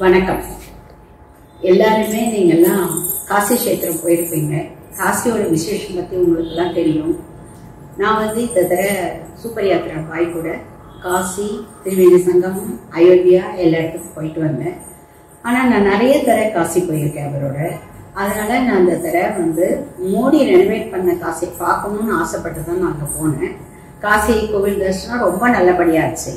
வணக்கம். எல்லாருமே நீங்கள்லாம் காசி கஷேத்திரம் போயிருப்பீங்க. காசியோட விசேஷம் பற்றி உங்களுக்குலாம் தெரியும். நான் இந்த தடவை சூப்பர் யாத்திரா பாய் கூட காசி, திரிவேணி சங்கமம், அயோத்தியா எல்லா இடத்துக்கும் போயிட்டு வந்தேன். ஆனால் நான் நிறைய தடவை காசி போயிருக்கேன் அவரோட. அதனால நான் அந்த தடவை மோடி ரெனோவேட் பண்ண காசி பார்க்கணும்னு ஆசைப்பட்டு தான் நான் அங்கே போனேன். காசி கோவில் தரிசனம் ரொம்ப நல்லபடியாச்சு.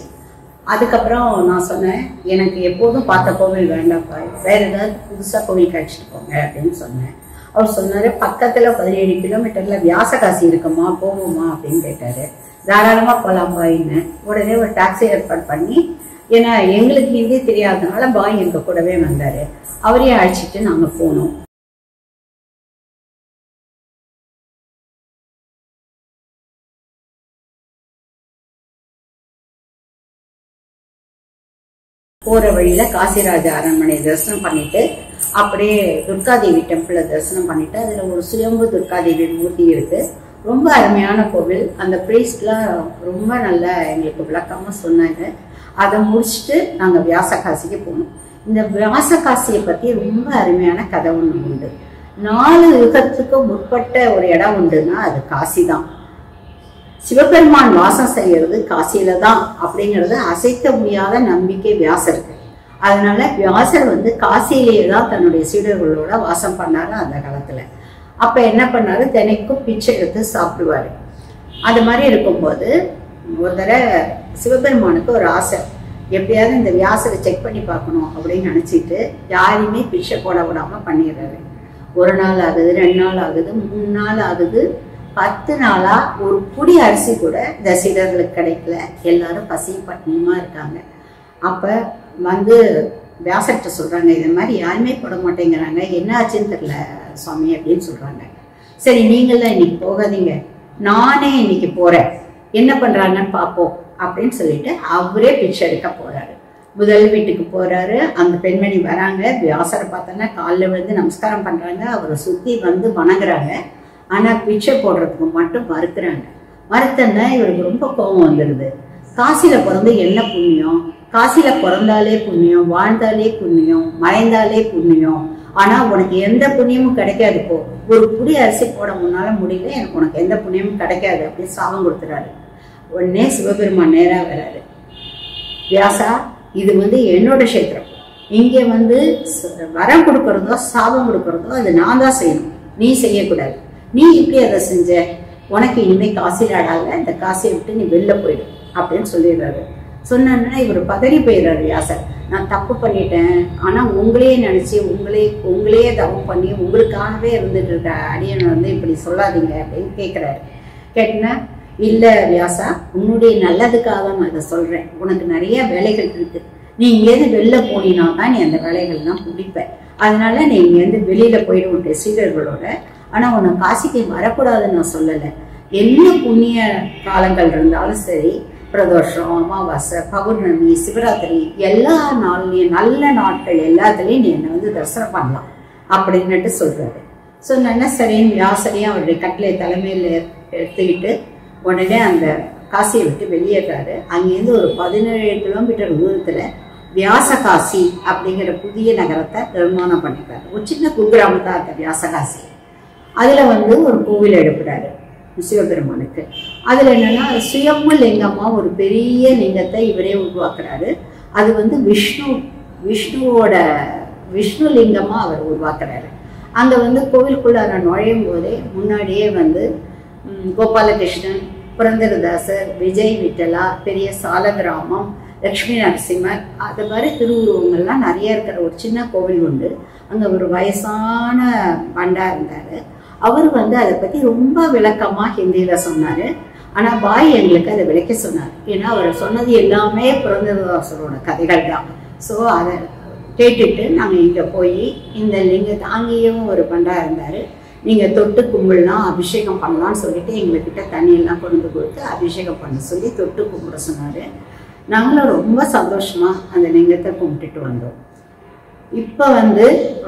அதுக்கப்புறம் நான் சொன்னேன், எனக்கு எப்போதும் பார்த்த கோவில் வேண்டாம்ப்பா, வேற ஏதாவது புதுசாக கோவில் கழிச்சிட்டு போங்க அப்படின்னு சொன்னேன். அவர் சொன்னார், பக்கத்தில் 17 கிலோமீட்டரில் வியாசகாசி இருக்குமா, போகுமா அப்படின்னு கேட்டார். தாராளமாக போகலாம் பாயின்னு. உடனே ஒரு டாக்ஸி ஏற்பாடு பண்ணி, ஏன்னா எங்களுக்கு ஹிந்தி தெரியாததுனால பாய் எங்கள் கூடவே வந்தார். அவரையே அழைச்சிட்டு நாங்கள் போனோம். போற வழியில காசிராஜ அரண்மனை தரிசனம் பண்ணிட்டு அப்படியே துர்காதேவி டெம்பிள தரிசனம் பண்ணிட்டு, அதுல ஒரு சுயம்பு துர்காதேவி மூர்த்தி இருக்கு. ரொம்ப அருமையான கோவில். அந்த பிரீஸ்ட்லாம் ரொம்ப நல்லா எங்களுக்கு விளக்கமா சொன்னாங்க. அதை முடிச்சுட்டு நாங்க வியாசகாசிக்கு போனோம். இந்த வியாசகாசியை பத்தி ரொம்ப அருமையான கதை ஒண்ணு உண்டு. 4 யுகத்துக்கு முற்பட்ட ஒரு இடம் உண்டுன்னா அது காசி தான். சிவபெருமான் வாசம் செய்யறது காசியில தான் அப்படிங்கிறது அசைக்க முடியாத நம்பிக்கை வியாசருக்கு. அதனால வியாசர் காசியிலேயே தான் தன்னுடைய சீடர்களோட வாசம் பண்ணாரு அந்த காலத்துல. அப்ப என்ன பண்ணாரு, தினைக்கும் பிச்சை எடுத்து சாப்பிடுவாரு. அது மாதிரி இருக்கும்போது ஒரு தடவை சிவபெருமானுக்கு ஒரு ஆசை, எப்படியாவது இந்த வியாசரை செக் பண்ணி பார்க்கணும் அப்படின்னு நினைச்சிட்டு யாரையுமே பிச்சை போட விடாம பண்ணிடுறாரு. 1 நாள் ஆகுது, 2 நாள் ஆகுது, 3 நாள் ஆகுது, 10 நாளா ஒரு புடி அரிசி கூட இந்த சீடர்களுக்கு கிடைக்கல. எல்லாரும் பசி பட்டினியுமா இருக்காங்க. அப்ப வியாசர்கிட்ட சொல்றாங்க, இது மாதிரி யாருமே போட மாட்டேங்கிறாங்க, என்ன ஆச்சுன்னு தெரியல சுவாமி அப்படின்னு சொல்றாங்க. சரி, நீங்களாம் இன்னைக்கு போகாதீங்க, நானே இன்னைக்கு போறேன், என்ன பண்றாங்கன்னு பார்ப்போம் அப்படின்னு சொல்லிட்டு அவரே பிச்சை எடுக்க போறாரு. முதல் வீட்டுக்கு போறாரு. அந்த பெண்மணி வராங்க. வியாசரை பார்த்தோன்னா காலில் விழுந்து நமஸ்காரம் பண்றாங்க. அவரை சுத்தி வணங்குறாங்க. ஆனா பிச்சை போடுறதுக்கு மட்டும் மறுக்கிறாங்க. மறுத்தன்னா இவருக்கு ரொம்ப கோபம் வந்துடுது. காசியில பிறந்து என்ன புண்ணியம், காசியில பிறந்தாலே புண்ணியம், வாழ்ந்தாலே புண்ணியம், மறைந்தாலே புண்ணியம், ஆனா உனக்கு எந்த புண்ணியமும் கிடைக்காது. போ, ஒரு புடி அரிசி போட முன்னால முடியல, எனக்கு உனக்கு எந்த புண்ணியமும் கிடைக்காது அப்படின்னு சாபம் கொடுத்துறாரு. உடனே சிவபெருமான் நேரா வராரு. வியாசா, இது என்னோட கஷேத்திரம். இங்க வரம் கொடுக்கறதோ சாபம் கொடுக்கறதோ அது நான் தான் செய்யணும், நீ செய்யக்கூடாது. நீ இப்படி அதை செஞ்ச, உனக்கு இனிமே காசியில் ஆடாத, இந்த காசியை விட்டு நீ வெளில போயிடு அப்படின்னு சொல்லிடுறாரு. சொன்னா இவர் பதறி போயிடுறாரு வியாசர். நான் தப்பு பண்ணிட்டேன், ஆனா உங்களையே நினைச்சு உங்களையே தவம் பண்ணி உங்களுக்காகவே இருந்துட்டு இருக்க அடியன் இப்படி சொல்லாதீங்க அப்படின்னு கேட்கிறாரு. கேட்டனா, இல்ல வியாசா, உன்னுடைய நல்லதுக்காக நான் இதை சொல்றேன். உனக்கு நிறைய வேலைகள் இருக்கு. நீ இங்கேருந்து வெளில போனா தான் நீ அந்த வேலைகள்லாம் முடிப்ப. அதனால நீ இங்கேருந்து வெளியில போயிடு உன்னுடைய சீடர்களோட. ஆனா உன்னை காசிக்கு வரக்கூடாதுன்னு நான் சொல்லலை. என்ன புண்ணிய காலங்கள் இருந்தாலும் சரி, பிரதோஷம், அமாவாசை, பௌர்ணமி, சிவராத்திரி, எல்லா நாள்லயும் நல்ல நாட்கள் எல்லாத்துலயும் நீ என்னை தரிசனம் பண்ணலாம் அப்படின்னுட்டு சொல்றாரு. சொன்னா சரின்னு வியாசரையும் அவருடைய கட்டளை தலைமையில எடுத்துக்கிட்டு உடனே அந்த காசியை விட்டு வெளியேறாரு. அங்கேருந்து ஒரு 17 கிலோமீட்டர் தூரத்துல வியாசகாசி அப்படிங்கிற புதிய நகரத்தை நிர்மாணம் பண்ணிட்டாரு. ஒரு சின்ன குக்கிராமம் தான் அந்த வியாசகாசி. அதுல ஒரு கோவில் எழுப்புறாரு சிவபெருமானுக்கு. அதுல என்னன்னா சுயம்பு லிங்கமா ஒரு பெரிய லிங்கத்தை இவரே உருவாக்குறாரு. அது விஷ்ணு லிங்கமா அவர் உருவாக்குறாரு. அங்க கோவிலுக்குள்ளார நுழையும் போதே முன்னாடியே கோபாலகிருஷ்ணன், புரந்தரதாசர், விஜய் விட்டலா, பெரிய சாலகிராமம், லட்சுமி நரசிம்மர், அது மாதிரி திருவுருவங்கள்லாம் நிறைய இருக்கிற ஒரு சின்ன கோவில் உண்டு. அங்க ஒரு வயசான பண்டா இருந்தாரு. அவர் அதை பத்தி ரொம்ப விளக்கமா ஹிந்தியில சொன்னாரு. ஆனா பாய் எங்களுக்கு அதை விளக்க சொன்னார். ஏன்னா அவர் சொன்னது எல்லாமே புரந்தரதாசரோட கதைகள் தான். ஸோ அதை கேட்டுட்டு நாங்க இங்க போய் இந்த லிங்கத்தை, அங்கேயும் ஒரு பண்டா இருந்தாரு. நீங்க தொட்டு கும்பிடலாம், அபிஷேகம் பண்ணலாம்னு சொல்லிட்டு எங்ககிட்ட தண்ணியெல்லாம் கொண்டு கொடுத்து அபிஷேகம் பண்ண சொல்லி தொட்டு கும்பிட சொன்னாரு. நாங்களும் ரொம்ப சந்தோஷமா அந்த லிங்கத்தை கும்பிட்டுட்டு வந்தோம். இப்ப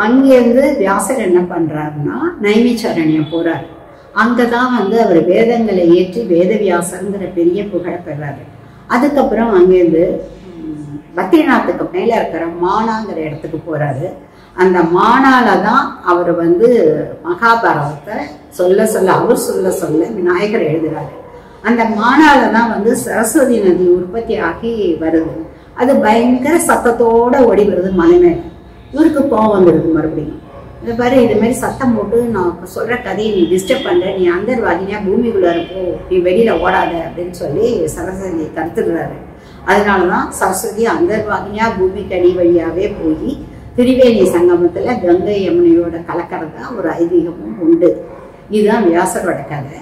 அங்கேருந்து வியாசர் என்ன பண்றாருன்னா நைமிச்சாரண்யம் போறாரு. அங்கதான் அவர் வேதங்களை ஏற்றி வேத வியாசருங்கிற பெரிய புகழை பெறாரு. அதுக்கப்புறம் அங்கேருந்து பத்ரிநாத்துக்கு மேல இருக்கிற மானாங்கிற இடத்துக்கு போறாரு. அந்த மானால தான் அவர் வந்து மகாபாரதத்தை அவர் சொல்ல விநாயகர் எழுதுறாரு. அந்த மானால தான் வந்து சரஸ்வதி நதி உற்பத்தி ஆகி வருது. அது பயங்கர சத்தத்தோட ஓடி வருது மலை மேல. இவருக்கு கோவம் வந்துடுது மறுபடியும். இது பாரு, இது மாதிரி சத்தம் போட்டு நான் சொல்ற கதையை நீ டிஸ்டர்ப் பண்ற, நீ அந்தர்வாதினியா பூமிக்குள்ள இருப்போ, நீ வெளியில ஓடாத அப்படின்னு சொல்லி சரஸ்வதி தடுத்துடுறாரு. அதனாலதான் சரஸ்வதி அந்தர்வாதினியா பூமிக்கு அடி வழியாவே போய் திரிவேணி சங்கமத்துல கங்கை யமுனையோட கலக்கிறதா ஒரு ஐதீகமும் உண்டு. இதுதான் வியாசரோட கதை.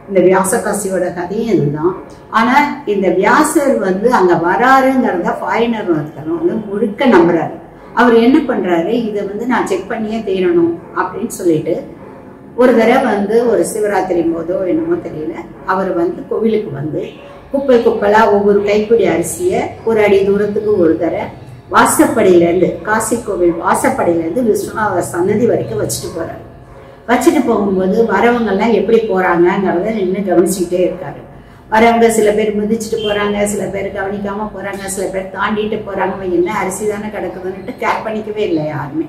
இந்த வியாசகாசியோட கதையும் இதுதான். ஆனா இந்த வியாசர் வந்து அங்க வராருங்கிறத ஃபாரினர் வந்து முழுக்க நம்புறாரு. அவர் என்ன பண்றாரு, இதை வந்து நான் செக் பண்ணியே தீரணும் அப்படின்னு சொல்லிட்டு ஒரு தடவை வந்து ஒரு சிவராத்திரி போதோ என்னமோ தெரியல, அவர் வந்து கோவிலுக்கு வந்து குப்பலா ஒவ்வொரு கைப்பிடி அரிசிய ஒரு அடி தூரத்துக்கு ஒரு தடவை வாசப்படியிலேருந்து, காசி கோவில் வாசப்படியிலேருந்து விஸ்வநாதர் சன்னதி வரைக்கும் வச்சுட்டு போறாரு. வச்சுட்டு போகும்போது வரவங்கெல்லாம் எப்படி போறாங்கிறத நின்று கவனிச்சுக்கிட்டே இருக்காரு. வரவங்க சில பேர் மிதிச்சுட்டு போறாங்க, சில பேர் கவனிக்காம போறாங்க, சில பேர் தாண்டிட்டு போறாங்க. என்ன அரிசி தானே கிடக்குதுன்னுட்டு கேர் பண்ணிக்கவே இல்லை யாருமே.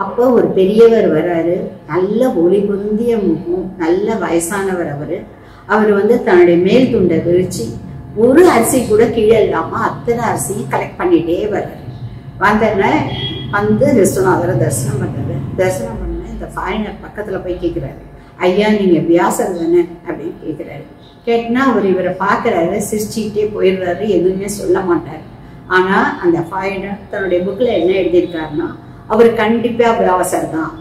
அப்போ ஒரு பெரியவர் வர்றாரு, நல்ல ஒளி பொருந்திய முகம், நல்ல வயசானவர். அவர் வந்து தன்னுடைய மேல் துண்டை விரிச்சு ஒரு அரிசி கூட கீழே இல்லாம அத்தனை அரிசியும் கலெக்ட் பண்ணிட்டே வர்றாரு. வந்து விஸ்வநாதரை தரிசனம் பண்றாரு. தரிசனம் பண்ண இந்த ஃபாரினர் பக்கத்துல போய் கேட்கிறாரு, ஐயா நீங்க வியாசர் தானே அப்படின்னு கேட்கிறாரு. கேட்டுனா அவர் இவரை பாக்குறாரு, சிரிச்சுக்கிட்டே போயிடுறாரு, எதுவுமே சொல்ல மாட்டாரு. ஆனா அந்த ஃபாரினர் தன்னுடைய புக்ல என்ன எழுதியிருக்காருன்னா, அவர் கண்டிப்பா வியாசர் தான்,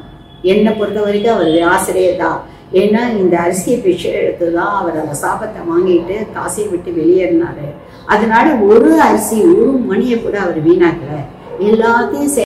என்னை பொறுத்த வரைக்கும் அவர் வியாசரே தான். ஏன்னா இந்த அரிசியை பிச்சை எடுத்துதான் அவர் அந்த சாபத்தை வாங்கிட்டு காசியை விட்டு வெளியேறினாரு. அதனால ஒரு அரிசி ஒரு மணியை கூட அவர் வீணாக்கல, எல்லாத்தையும்